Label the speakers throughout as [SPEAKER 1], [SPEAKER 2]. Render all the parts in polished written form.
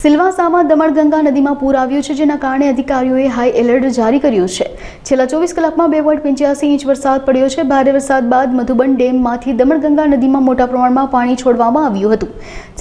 [SPEAKER 1] સિલવાસામાં દમણગંગા નદીમાં પૂર આવ્યું છે, જેના કારણે અધિકારીઓએ હાઈ એલર્ટ જારી કર્યું છે. છેલ્લા 24 કલાકમાં 2.85 ઇંચ વરસાદ પડ્યો છે. ભારે વરસાદ બાદ મધુબન ડેમમાંથી દમણગંગા નદીમાં મોટા પ્રમાણમાં પાણી છોડવામાં આવ્યું હતું,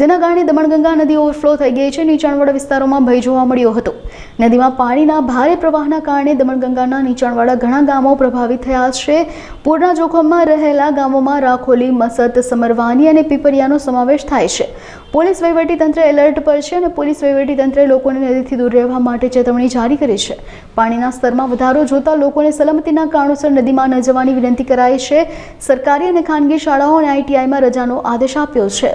[SPEAKER 1] જેના કારણે દમણગંગા નદી ઓવરફ્લો થઈ ગઈ છે. નીચાણવાળા વિસ્તારોમાં ભય જોવા મળ્યો હતો. નદીમાં પાણીના ભારે પ્રવાહના કારણે દમણગંગાના નીચાણવાળા ઘણા ગામો પ્રભાવિત થયા છે. પૂરના જોખમમાં રહેલા ગામોમાં રાખોલી, મસત, સમરવાની અને પીપરિયાનો સમાવેશ થાય છે. પોલીસ વહીવટીતંત્ર એલર્ટ પર છે અને પોલીસ વહીવટીતંત્રે લોકોને નદીથી દૂર રહેવા માટે ચેતવણી જારી કરી છે. પાણીના સ્તરમાં વધારો જોતા લોકોને સલામતીના કારણોસર નદીમાં ન જવાની વિનંતી કરાઈ છે. સરકારી અને ખાનગી શાળાઓ અને ITIમાં રજાનો આદેશ આપ્યો છે.